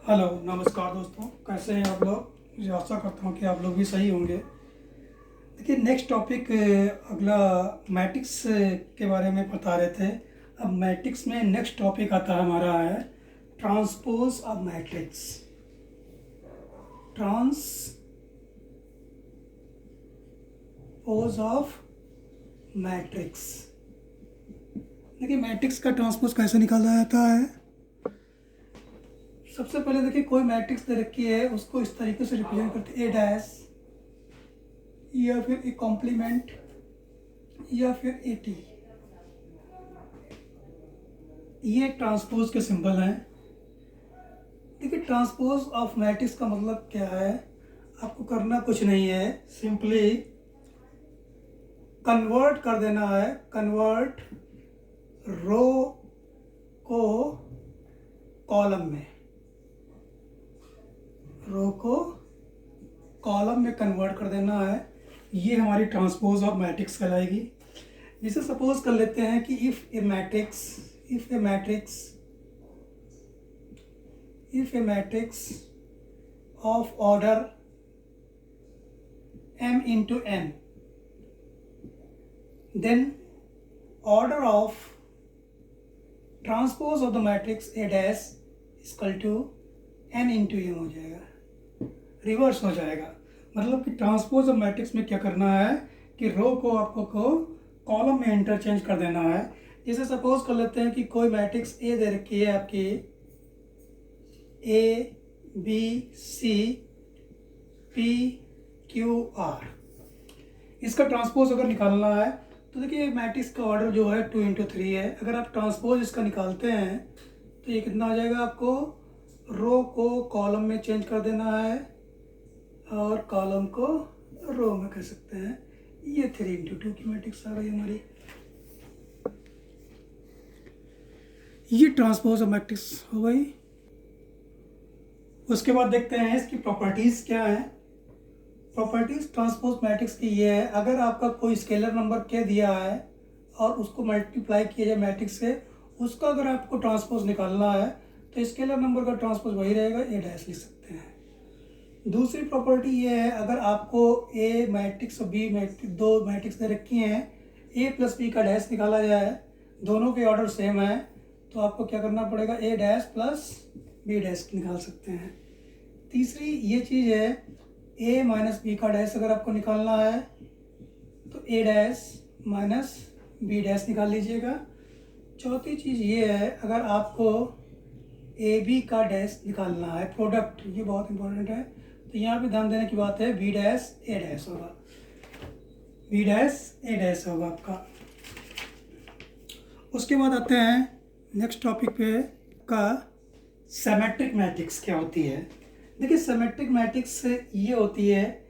Hello नमस्कार दोस्तों, कैसे हैं आप लोग। मुझे आशा करता हूँ कि आप लोग भी सही होंगे। देखिए, नेक्स्ट टॉपिक अगला मैट्रिक्स के बारे में बता रहे थे। अब मैट्रिक्स में नेक्स्ट टॉपिक आता है हमारा है transpose of matrix. Transpose of matrix. देखिए, मैट्रिक्स का ट्रांसपोज कैसे निकाला जाता है। सबसे पहले देखिए, कोई मैट्रिक्स दे रखी है, उसको इस तरीके से रिप्रेजेंट करते हैं, ए डैश या फिर ए कॉम्प्लीमेंट या फिर ए टी। ये ट्रांसपोज के सिंबल हैं। देखिए, ट्रांसपोज ऑफ मैट्रिक्स का मतलब क्या है। आपको करना कुछ नहीं है, सिंपली कन्वर्ट कर देना है। कन्वर्ट रो को कॉलम में, रो को कॉलम में कन्वर्ट कर देना है। ये हमारी ट्रांसपोज ऑफ मैट्रिक्स कहलाएगी। जिसे सपोज कर लेते हैं कि if A matrix of order m into n, then order of transpose of the matrix A dash is equal to n into m हो जाएगा, रिवर्स हो जाएगा। मतलब कि ट्रांसपोज ऑफ मैट्रिक्स में क्या करना है कि रो को आपको कॉलम में इंटरचेंज कर देना है। जैसे सपोज कर लेते हैं कि कोई मैट्रिक्स ए दे रखी है आपकी, A B C P Q R. इसका ट्रांसपोज अगर निकालना है तो देखिए, मैट्रिक्स का ऑर्डर जो है 2 into 3 है। अगर आप ट्रांसपोज इसका निकालते हैं तो ये कितना आ जाएगा, आपको रो को कॉलम में चेंज कर देना है और कॉलम को रो में कर सकते हैं। ये 3 into 2 की मैट्रिक्स आ गई हमारी। ये ट्रांसपोज ऑफ मैट्रिक्स हो गई। उसके बाद देखते हैं इसकी प्रॉपर्टीज क्या है। प्रॉपर्टीज ट्रांसपोज मैट्रिक्स की ये है, अगर आपका कोई स्केलर नंबर के दिया है और उसको मल्टीप्लाई किया जाए मैट्रिक्स से, उसका अगर आपको ट्रांसपोज निकालना है तो स्केलर नंबर का ट्रांसपोज वही रहेगा, ए डैश लिख सकते हैं। दूसरी प्रॉपर्टी ये है, अगर आपको ए मैट्रिक्स और बी मैट्रिक्स, दो मैट्रिक्स दे रखी हैं, ए प्लस बी का डैश निकाला जाए, दोनों के ऑर्डर सेम है, तो आपको क्या करना पड़ेगा, ए डैश प्लस बी डैश निकाल सकते हैं। तीसरी ये चीज़ है, ए माइनस बी का डैश अगर आपको निकालना है तो ए डैश माइनस बी डैश निकाल लीजिएगा। चौथी चीज़ ये है, अगर आपको ए बी का डैश निकालना है प्रोडक्ट, ये बहुत इंपॉर्टेंट है, तो यहाँ पे ध्यान देने की बात है, बी डैश ए डैश होगा, बी डैश ए डैश होगा आपका। उसके बाद आते हैं नेक्स्ट टॉपिक पे का, सिमेट्रिक मैट्रिक्स क्या होती है। देखिए, सिमेट्रिक मैट्रिक्स ये होती है,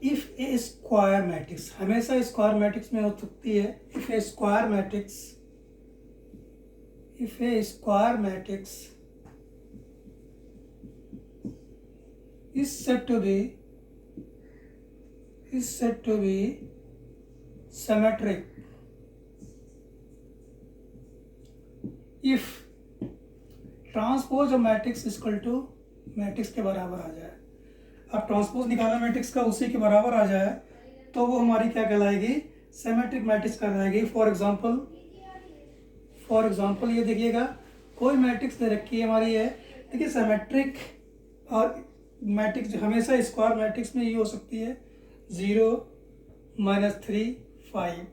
इफ ए स्क्वायर मैट्रिक्स, हमेशा स्क्वायर मैट्रिक्स में हो सकती है। If a square matrix is said to be symmetric if transpose of matrix equal to matrix के बराबर आ जाए। अब ट्रांसपोज निकाला मैट्रिक्स का, उसी के बराबर आ जाए तो वो हमारी क्या कहलाएगी, सिमेट्रिक मैट्रिक्स कहलाएगी। फॉर एग्जांपल ये देखिएगा, कोई मैट्रिक्स दे रखी है हमारी है। देखिए, सिमेट्रिक और मैट्रिक्स हमेशा स्क्वायर मैट्रिक्स में ये हो सकती है, 0 -3 5।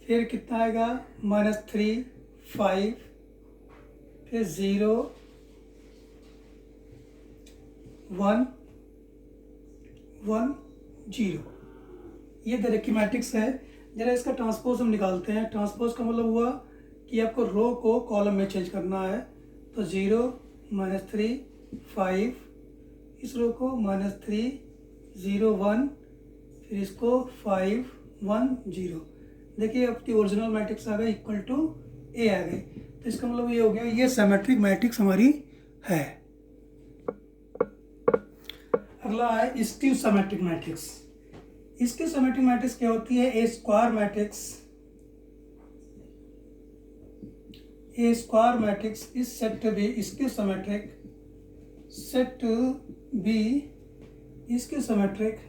फिर कितना आएगा, -3 5, फिर 0 1 1 0। ये दे रखी मैट्रिक्स है। जरा इसका ट्रांसपोज हम निकालते हैं। ट्रांसपोज का मतलब हुआ कि आपको रो को कॉलम में चेंज करना है, तो 0 -3 5, इस रो को -3 0 1, फिर इसको 5 1 0। देखिए, आपकी ओरिजिनल मैट्रिक्स आ गई, इक्वल टू ए आ गई। तो इसका मतलब ये हो गया, ये सिमेट्रिक मैट्रिक्स हमारी है। अगला है स्क्यू सिमेट्रिक मैट्रिक्स। इसकी सिमेट्रिक मैट्रिक्स क्या होती है, a square matrix A square matrix is set to be skew symmetric, set to be skew symmetric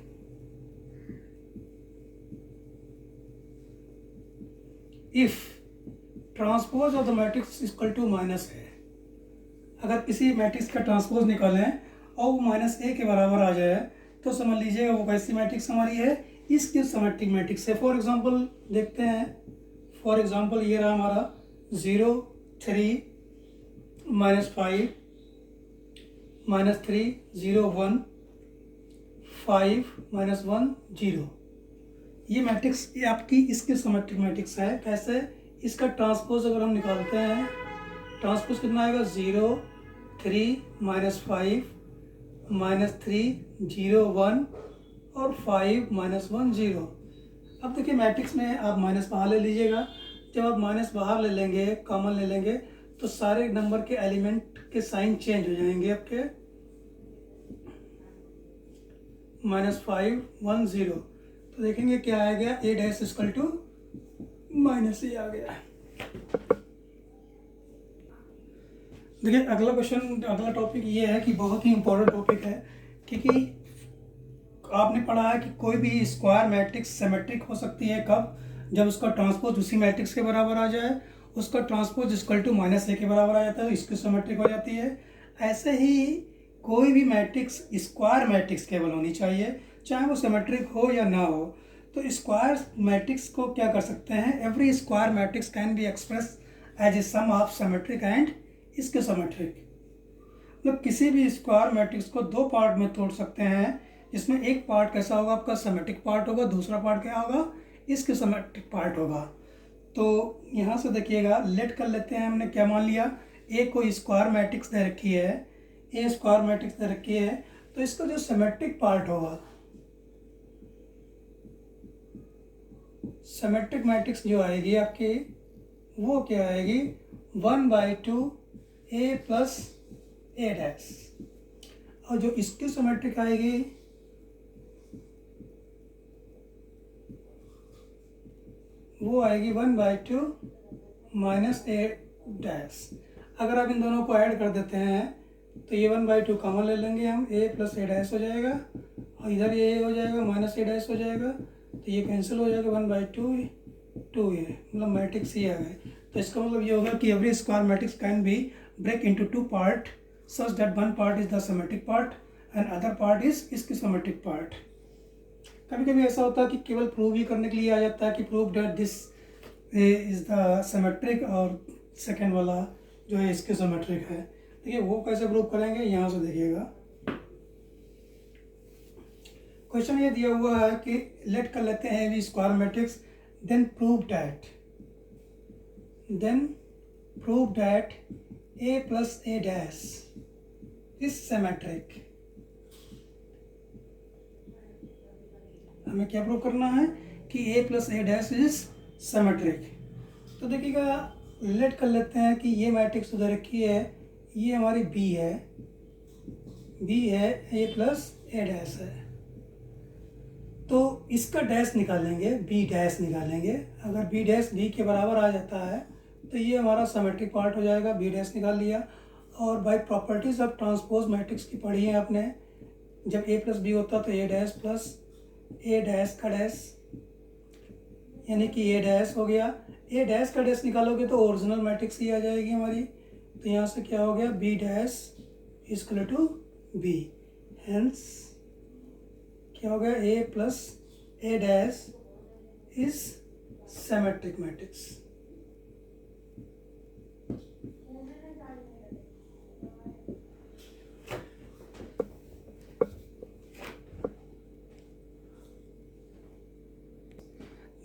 if transpose of the matrix equal to minus A. अगर किसी मैट्रिक्स का ट्रांसपोज निकालें और वो माइनस ए के बराबर आ जाए तो समझ लीजिएगा वो कैसी मैट्रिक्स हमारी है, इसकी सिमेट्रिक मैट्रिक्स है। फॉर एग्जांपल देखते हैं, फॉर एग्जांपल ये रहा हमारा 0 3 -5 -3 0 1 5 -1 0। ये मैट्रिक्स ये आपकी इसकी सिमेट्रिक मैट्रिक्स है। कैसे? इसका ट्रांसपोज अगर हम निकालते हैं, ट्रांसपोज कितना आएगा 0 3 -5 -3 0 1 और 5 -1 0। अब देखिए मैट्रिक्स में आप माइनस बाहर ले लीजिएगा। जब आप माइनस बाहर ले लेंगे, कॉमन ले लेंगे, तो सारे नंबर के एलिमेंट के साइन चेंज हो जाएंगे आपके। -5 1 0, तो देखेंगे क्या आ गया, ए डैश इक्वल टू माइनस ए आ गया। देखिए अगला क्वेश्चन, अगला टॉपिक ये है कि बहुत ही इंपॉर्टेंट टॉपिक है, क्योंकि आपने पढ़ा है कि कोई भी स्क्वायर मैट्रिक्स सिमेट्रिक हो सकती है कब? जब उसका ट्रांसपोज उसी मैट्रिक्स के बराबर आ जाए, उसका ट्रांसपोज इक्वल टू माइनस ए के बराबर आ जाता है, इसकी सिमेट्रिक हो जाती है। ऐसे ही कोई भी मैट्रिक्स स्क्वायर मैट्रिक्स केवल होनी चाहिए, चाहे वो सिमेट्रिक हो या ना हो। तो स्क्वायर मैट्रिक्स को क्या कर सकते हैं, every square matrix can be express as a sum of symmetric and इसके सिमेट्रिक। मतलब किसी भी स्क्वायर मैट्रिक्स को दो पार्ट में तोड़ सकते हैं, जिसमें एक पार्ट कैसा होगा, आपका सिमेट्रिक पार्ट होगा, दूसरा पार्ट क्या होगा, इसके सिमेट्रिक पार्ट होगा। तो यहाँ से देखिएगा, लेट कर लेते हैं, हमने क्या मान लिया, ए को स्क्वायर मैट्रिक्स दे रखी है, ए स्क्वायर मैट्रिक्स दे रखी है, तो इसका जो सिमेट्रिक पार्ट होगा, सिमेट्रिक मैट्रिक्स जो आएगी आपकी, वो क्या आएगी, 1/2 ए प्लस ए डैश। और जो इसकी सिमेट्रिक आएगी वो आएगी 1/2 माइनस ए डैश। अगर आप इन दोनों को ऐड कर देते हैं तो ये 1/2 कॉमन ले लेंगे हम, ए प्लस ए डैश हो जाएगा, और इधर ये हो जाएगा माइनस ए डैश हो जाएगा, तो ये कैंसिल हो जाएगा, 1/2 2 ए, मतलब मैट्रिक्स ही आ गए। तो इसका मतलब ये होगा कि every square matrix can be break into 2 part such that one part is the symmetric part and other part is इसकी सिमेट्रिक पार्ट। कभी कभी ऐसा होता है कि केवल प्रूव ही करने के लिए आ जाता है कि prove that this is the symmetric, और सेकेंड वाला जो है इसके सिमेट्रिक है। देखिए वो कैसे प्रूव करेंगे, यहाँ से देखिएगा। क्वेश्चन ये दिया हुआ है कि लेट कर लेते हैं we square matrix, then prove that A plus A dash is symmetric. हमें क्या प्रूव करना है कि A plus A dash is symmetric. तो देखिएगा, लेट कर लेते हैं कि ये मैट्रिक्स उधर रखी है, ये हमारी बी है, ए प्लस ए डैश है, तो इसका डैश निकालेंगे, बी डैश निकालेंगे। अगर बी डैश बी के बराबर आ जाता है तो ये हमारा सिमेट्रिक पार्ट हो जाएगा, बी डैश निकाल लिया। और by properties of transpose matrix की पढ़ी है आपने, जब ए प्लस बी होता तो ए डैश प्लस ए डैश का डैश, यानी कि ए डैश हो गया। ए डैश का डैश निकालोगे तो ओरिजिनल मैट्रिक्स ही आ जाएगी हमारी। तो यहाँ से क्या हो गया, B dash equal to B, hence क्या हो गया, A plus A dash is symmetric matrix.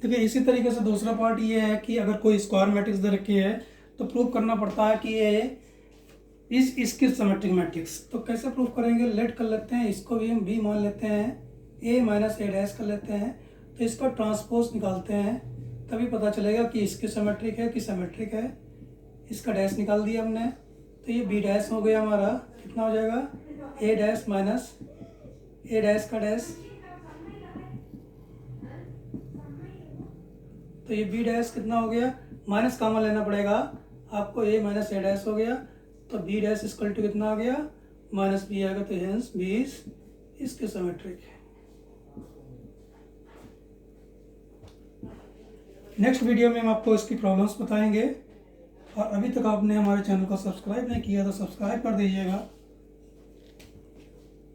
देखिए इसी तरीके से दूसरा पार्ट ये है कि अगर कोई स्क्वायर मैट्रिक्स दे रखी है तो प्रूव करना पड़ता है कि ये इसकी सिमेट्रिक मैट्रिक्स। तो कैसे प्रूव करेंगे, लेट कर लेते हैं, इसको भी हम बी मान लेते हैं, ए माइनस ए डैश कर लेते हैं, तो इसका ट्रांसपोज निकालते हैं, तभी पता चलेगा कि इसकी सिमेट्रिक है कि सिमेट्रिक है। इसका डैश निकाल दिया हमने, तो ये बी डैश हो गया हमारा, कितना हो जाएगा, ए डैश माइनस ए डैश का डैश, तो ये बी डैश कितना हो गया, माइनस कॉमन लेना पड़ेगा, आपको ए माइनस ए डैश हो गया, तो बी डैश इक्वल टू कितना आ गया, माइनस बी आएगा, तो हेंस बी इसके सिमेट्रिक है। नेक्स्ट वीडियो में हम आपको इसकी प्रॉब्लम्स बताएंगे, और अभी तक आपने हमारे चैनल को सब्सक्राइब नहीं किया तो सब्सक्राइब कर दीजिएगा